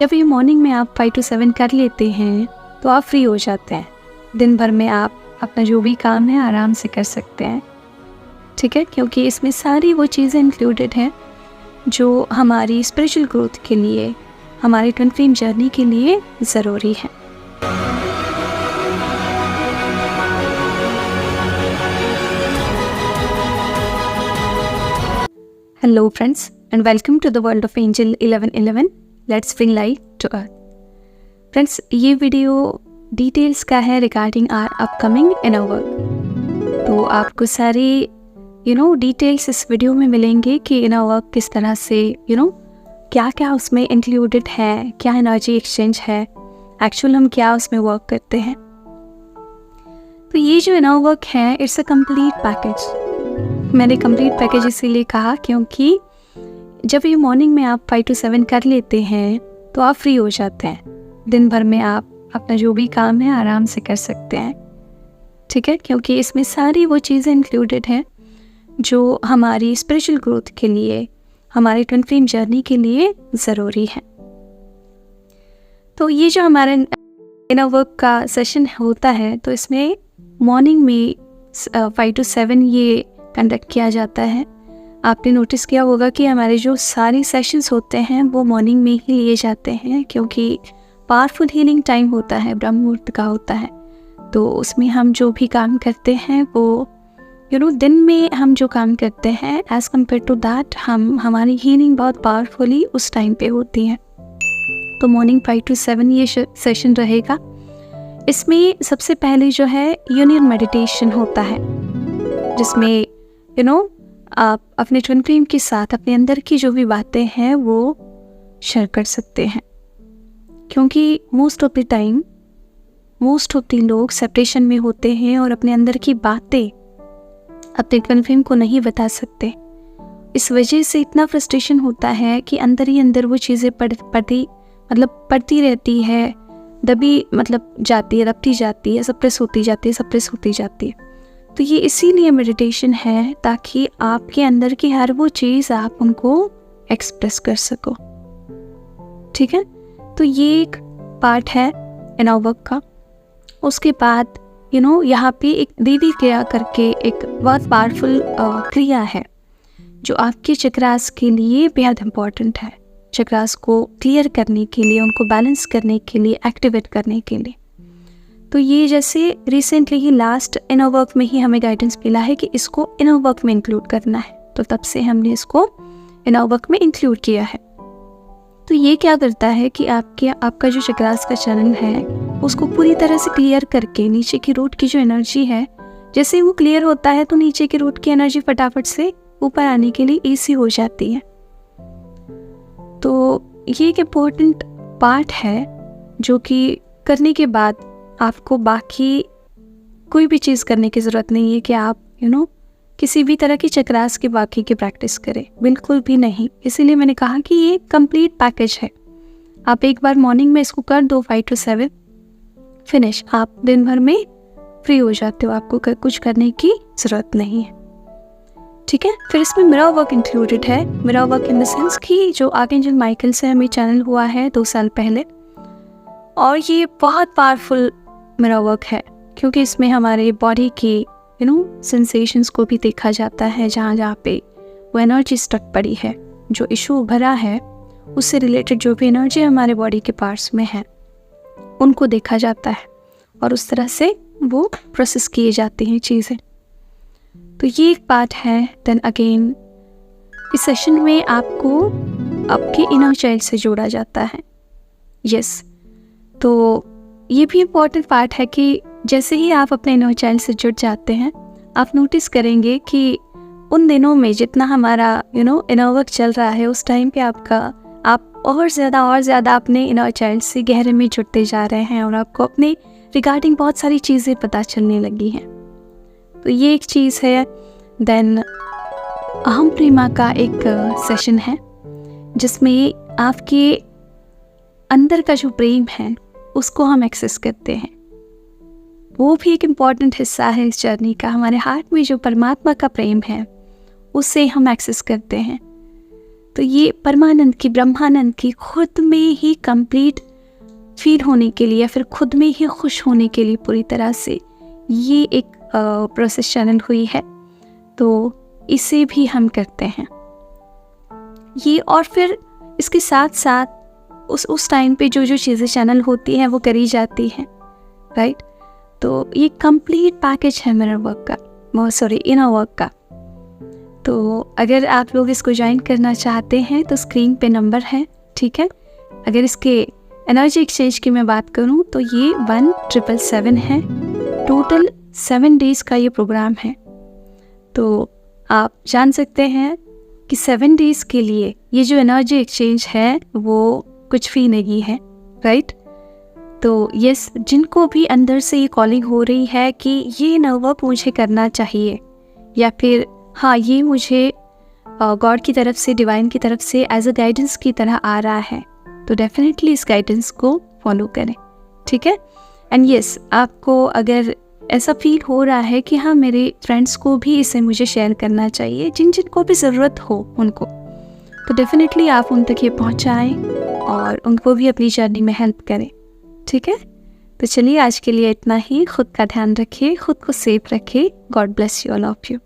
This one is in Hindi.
जब ये मॉर्निंग में आप 5 to 7 कर लेते हैं तो आप फ्री हो जाते हैं। दिन भर में आप अपना जो भी काम है आराम से कर सकते हैं, ठीक है, क्योंकि इसमें सारी वो चीज़ें इंक्लूडेड हैं जो हमारी स्पिरिचुअल ग्रोथ के लिए, हमारी ट्विन फ्लेम जर्नी के लिए ज़रूरी है। Hello friends and welcome to the world of angel 1111। Let's bring light to earth. Friends, ये वीडियो डिटेल्स का है regarding our upcoming inner work. तो आपको सारी डिटेल्स इस वीडियो में मिलेंगे कि इनर वर्क किस तरह से क्या क्या उसमें इंक्लूडेड है, क्या एनर्जी एक्सचेंज है, एक्चुअल हम क्या उसमें वर्क करते हैं। तो ये जो इनर वर्क है इट्स अ कंप्लीट पैकेज। मैंने कंप्लीट पैकेज इसीलिए कहा क्योंकि जब ये मॉर्निंग में आप 5 to 7 कर लेते हैं तो आप फ्री हो जाते हैं। दिन भर में आप अपना जो भी काम है आराम से कर सकते हैं, ठीक है, क्योंकि इसमें सारी वो चीज़ें इंक्लूडेड हैं जो हमारी स्पिरिचुअल ग्रोथ के लिए, हमारी ट्विन फ्लेम जर्नी के लिए ज़रूरी है। तो ये जो हमारा इनर वर्क का सेशन होता है तो इसमें मॉर्निंग में 5 to 7 ये कंडक्ट किया जाता है। आपने नोटिस किया होगा कि हमारे जो सारे सेशंस होते हैं वो मॉर्निंग में ही लिए जाते हैं क्योंकि पावरफुल हीलिंग टाइम होता है, ब्रह्म मुहूर्त का होता है। तो उसमें हम जो भी काम करते हैं वो दिन में हम जो काम करते हैं एज़ कम्पेयर टू दैट हमारी हीलिंग बहुत पावरफुली उस टाइम पे होती है। तो मॉर्निंग 5 to 7 ये सेशन रहेगा। इसमें सबसे पहले जो है यूनियन मेडिटेशन होता है जिसमें आप अपने ट्विन फ्लेम के साथ अपने अंदर की जो भी बातें हैं वो शेयर कर सकते हैं, क्योंकि मोस्ट ऑफ द लोग सेपरेशन में होते हैं और अपने अंदर की बातें अपने ट्विन फ्लेम को नहीं बता सकते। इस वजह से इतना फ्रस्ट्रेशन होता है कि अंदर ही अंदर वो चीज़ें पड़ती रहती है, दबती जाती है, सप्रेस होती जाती है। तो ये इसीलिए मेडिटेशन है ताकि आपके अंदर की हर वो चीज़ आप उनको एक्सप्रेस कर सको, ठीक है। तो ये एक पार्ट है इनर वर्क का। उसके बाद यहाँ पे एक देवी क्रिया करके एक बहुत पावरफुल क्रिया है जो आपके चक्रास के लिए बेहद इम्पॉर्टेंट है। चक्रास को क्लियर करने के लिए, उनको बैलेंस करने के लिए, एक्टिवेट करने के लिए। तो ये जैसे रिसेंटली ही लास्ट इनर वर्क में ही हमें गाइडेंस मिला है कि इसको इनर वर्क में इंक्लूड करना है, तो तब से हमने इसको इनर वर्क में इंक्लूड किया है। तो ये क्या करता है कि आपका जो चक्रास का चैनल है उसको पूरी तरह से क्लियर करके नीचे की रूट की जो एनर्जी है, जैसे वो क्लियर होता है तो नीचे की रूट की एनर्जी फटाफट से ऊपर आने के लिए ईजी हो जाती है। तो ये एक इम्पोर्टेंट पार्ट है जो कि करने के बाद आपको बाकी कोई भी चीज़ करने की ज़रूरत नहीं है कि आप किसी भी तरह की चक्रास की बाकी की प्रैक्टिस करें, बिल्कुल भी नहीं। इसीलिए मैंने कहा कि ये कंप्लीट पैकेज है। आप एक बार मॉर्निंग में इसको कर दो 5 to 7 फिनिश, आप दिन भर में फ्री हो जाते हो, आपको कुछ करने की ज़रूरत नहीं है, ठीक है। फिर इसमें मिरर वर्क इंक्लूडेड है। Mirror work in the sense कि जो आर्कएंजल माइकल से हमें चैनल हुआ है 2 साल पहले, और ये बहुत पावरफुल मिरर वर्क है क्योंकि इसमें हमारे बॉडी की सेंसेशंस को भी देखा जाता है। जहाँ पे वो एनर्जी स्टक पड़ी है, जो इशू भरा है, उससे रिलेटेड जो भी एनर्जी हमारे बॉडी के पार्ट्स में है उनको देखा जाता है और उस तरह से वो प्रोसेस किए जाती हैं चीज़ें। तो ये एक पार्ट है। देन अगेन इस सेशन में आपको आपके इनर चाइल्ड से जोड़ा जाता है। यस, तो ये भी इम्पॉर्टेंट पार्ट है कि जैसे ही आप अपने इनर चाइल्ड से जुड़ जाते हैं, आप नोटिस करेंगे कि उन दिनों में जितना हमारा इनर वर्क चल रहा है उस टाइम पे आप और ज़्यादा अपने इनर चाइल्ड से गहरे में जुड़ते जा रहे हैं और आपको अपने रिगार्डिंग बहुत सारी चीज़ें पता चलने लगी हैं। तो ये एक चीज़ है। देन अहम प्रेमा का एक सेशन है जिसमें आपके अंदर का जो प्रेम है उसको हम एक्सेस करते हैं। वो भी एक इम्पॉर्टेंट हिस्सा है इस जर्नी का। हमारे हार्ट में जो परमात्मा का प्रेम है उससे हम एक्सेस करते हैं। तो ये परमानंद की, ब्रह्मानंद की खुद में ही कंप्लीट फील होने के लिए या फिर खुद में ही खुश होने के लिए पूरी तरह से ये एक प्रोसेस चैनल हुई है। तो इसे भी हम करते हैं ये, और फिर इसके साथ साथ उस टाइम पे जो चीज़ें चैनल होती हैं वो करी जाती हैं, राइट। तो ये कंप्लीट पैकेज है मिरर वर्क का, इनर वर्क का। तो अगर आप लोग इसको ज्वाइन करना चाहते हैं तो स्क्रीन पे नंबर है, ठीक है। अगर इसके एनर्जी एक्सचेंज की मैं बात करूं तो ये 1777 है। टोटल 7 डेज का ये प्रोग्राम है। तो आप जान सकते हैं कि 7 डेज के लिए ये जो एनर्जी एक्सचेंज है वो कुछ भी नहीं है, राइट। तो यस, जिनको भी अंदर से ये कॉलिंग हो रही है कि ये इनर वर्क मुझे करना चाहिए, या फिर हाँ ये मुझे गॉड की तरफ से, डिवाइन की तरफ से एज अ गाइडेंस की तरह आ रहा है, तो डेफिनेटली इस गाइडेंस को फॉलो करें, ठीक है। एंड यस, आपको अगर ऐसा फील हो रहा है कि हाँ मेरे फ्रेंड्स को भी इसे मुझे शेयर करना चाहिए, जिनको भी ज़रूरत हो उनको, तो डेफिनेटली आप उन तक ये पहुँचाएँ और उनको भी अपनी जर्नी में हेल्प करें, ठीक है। तो चलिए आज के लिए इतना ही। खुद का ध्यान रखिए, खुद को सेफ रखिए। God bless you, all of you.